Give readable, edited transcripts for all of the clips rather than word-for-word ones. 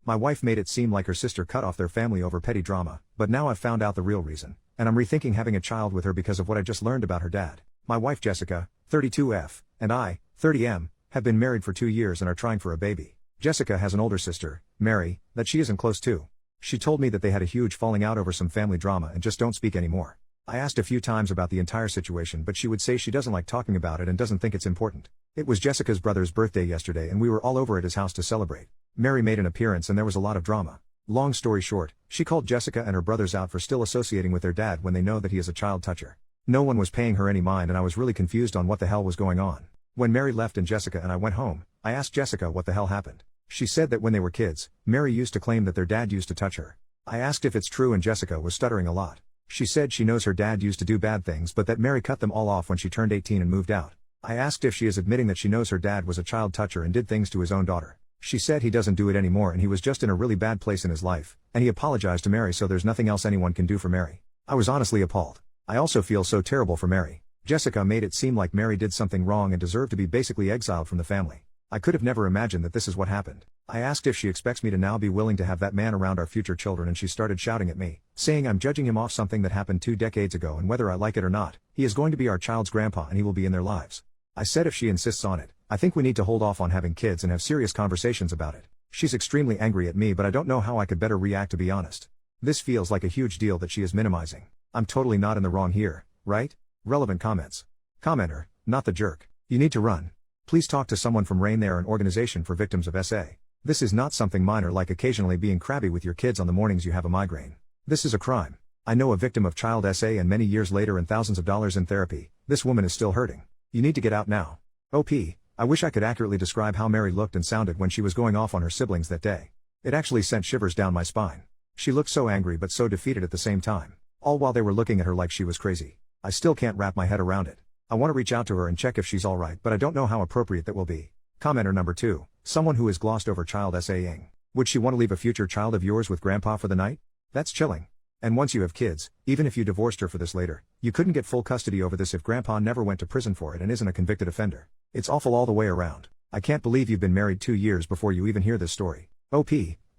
My wife made it seem like her sister cut off their family over petty drama, but now I've found out the real reason, and I'm rethinking having a child with her because of what I just learned about her dad. My wife Jessica, 32F, and I, 30M, have been married for 2 years and are trying for a baby. Jessica has an older sister, Mary, that she isn't close to. She told me that they had a huge falling out over some family drama and just don't speak anymore. I asked a few times about the entire situation, but she would say she doesn't like talking about it and doesn't think it's important. It was Jessica's brother's birthday yesterday and we were all over at his house to celebrate. Mary made an appearance and there was a lot of drama. Long story short, she called Jessica and her brothers out for still associating with their dad when they know that he is a child toucher. No one was paying her any mind and I was really confused on what the hell was going on. When Mary left and Jessica and I went home, I asked Jessica what the hell happened. She said that when they were kids, Mary used to claim that their dad used to touch her. I asked if it's true and Jessica was stuttering a lot. She said she knows her dad used to do bad things but that Mary cut them all off when she turned 18 and moved out. I asked if she is admitting that she knows her dad was a child toucher and did things to his own daughter. She said he doesn't do it anymore and he was just in a really bad place in his life, and he apologized to Mary so there's nothing else anyone can do for Mary. I was honestly appalled. I also feel so terrible for Mary. Jessica made it seem like Mary did something wrong and deserved to be basically exiled from the family. I could have never imagined that this is what happened. I asked if she expects me to now be willing to have that man around our future children and she started shouting at me, saying I'm judging him off something that happened 2 decades ago and whether I like it or not, he is going to be our child's grandpa and he will be in their lives. I said if she insists on it, I think we need to hold off on having kids and have serious conversations about it. She's extremely angry at me but I don't know how I could better react, to be honest. This feels like a huge deal that she is minimizing. I'm totally not in the wrong here, right? Relevant comments. Commenter, not the jerk. You need to run. Please talk to someone from RAIN. They're an organization for victims of SA. This is not something minor like occasionally being crabby with your kids on the mornings you have a migraine. This is a crime. I know a victim of child SA and many years later and thousands of dollars in therapy, this woman is still hurting. You need to get out now. OP, I wish I could accurately describe how Mary looked and sounded when she was going off on her siblings that day. It actually sent shivers down my spine. She looked so angry but so defeated at the same time. All while they were looking at her like she was crazy. I still can't wrap my head around it. I want to reach out to her and check if she's alright but I don't know how appropriate that will be. Commenter number 2, someone who has glossed over child SA-ing. Would she want to leave a future child of yours with grandpa for the night? That's chilling. And once you have kids, even if you divorced her for this later, you couldn't get full custody over this if grandpa never went to prison for it and isn't a convicted offender. It's awful all the way around. I can't believe you've been married 2 years before you even hear this story. OP,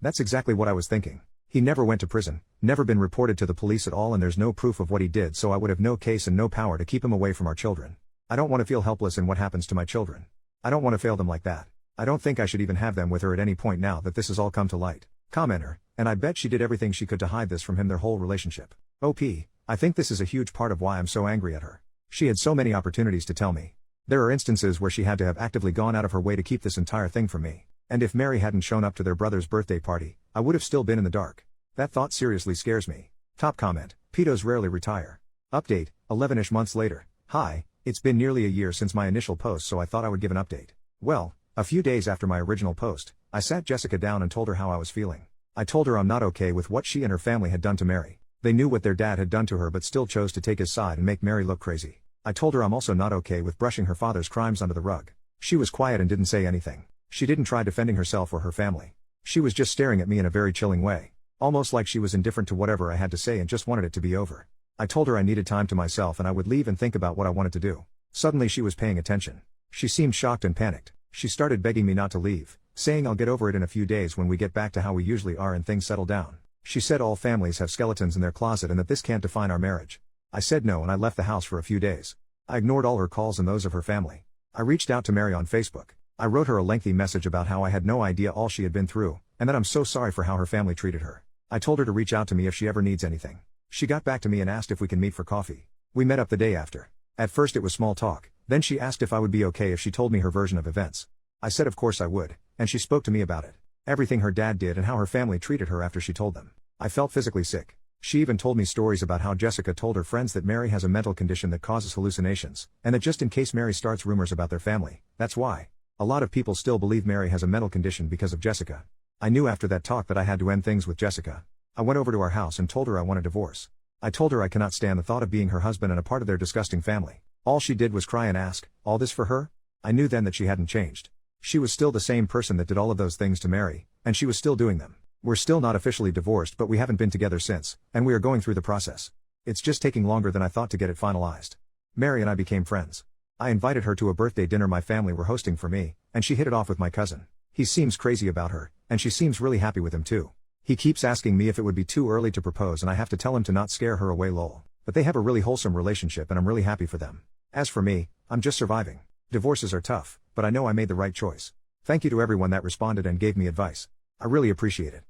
that's exactly what I was thinking. He never went to prison, never been reported to the police at all and there's no proof of what he did so I would have no case and no power to keep him away from our children. I don't want to feel helpless in what happens to my children. I don't want to fail them like that. I don't think I should even have them with her at any point now that this has all come to light. Commenter, and I bet she did everything she could to hide this from him their whole relationship. OP, I think this is a huge part of why I'm so angry at her. She had so many opportunities to tell me. There are instances where she had to have actively gone out of her way to keep this entire thing from me. And if Mary hadn't shown up to their brother's birthday party, I would have still been in the dark. That thought seriously scares me. Top comment, pedos rarely retire. Update, 11-ish months later. Hi, it's been nearly a year since my initial post so I thought I would give an update. Well, a few days after my original post, I sat Jessica down and told her how I was feeling. I told her I'm not okay with what she and her family had done to Mary. They knew what their dad had done to her but still chose to take his side and make Mary look crazy. I told her I'm also not okay with brushing her father's crimes under the rug. She was quiet and didn't say anything. She didn't try defending herself or her family. She was just staring at me in a very chilling way. Almost like she was indifferent to whatever I had to say and just wanted it to be over. I told her I needed time to myself and I would leave and think about what I wanted to do. Suddenly she was paying attention. She seemed shocked and panicked. She started begging me not to leave, saying I'll get over it in a few days when we get back to how we usually are and things settle down. She said all families have skeletons in their closet and that this can't define our marriage. I said no and I left the house for a few days. I ignored all her calls and those of her family. I reached out to Mary on Facebook. I wrote her a lengthy message about how I had no idea all she had been through, and that I'm so sorry for how her family treated her. I told her to reach out to me if she ever needs anything. She got back to me and asked if we can meet for coffee. We met up the day after. At first it was small talk, then she asked if I would be okay if she told me her version of events. I said of course I would, and she spoke to me about it. Everything her dad did and how her family treated her after she told them. I felt physically sick. She even told me stories about how Jessica told her friends that Mary has a mental condition that causes hallucinations, and that just in case Mary starts rumors about their family, that's why. A lot of people still believe Mary has a mental condition because of Jessica. I knew after that talk that I had to end things with Jessica. I went over to our house and told her I want a divorce. I told her I cannot stand the thought of being her husband and a part of their disgusting family. All she did was cry and ask, all this for her? I knew then that she hadn't changed. She was still the same person that did all of those things to Mary, and she was still doing them. We're still not officially divorced but we haven't been together since, and we are going through the process. It's just taking longer than I thought to get it finalized. Mary and I became friends. I invited her to a birthday dinner my family were hosting for me, and she hit it off with my cousin. He seems crazy about her, and she seems really happy with him too. He keeps asking me if it would be too early to propose and I have to tell him to not scare her away lol. But they have a really wholesome relationship and I'm really happy for them. As for me, I'm just surviving. Divorces are tough, but I know I made the right choice. Thank you to everyone that responded and gave me advice. I really appreciate it.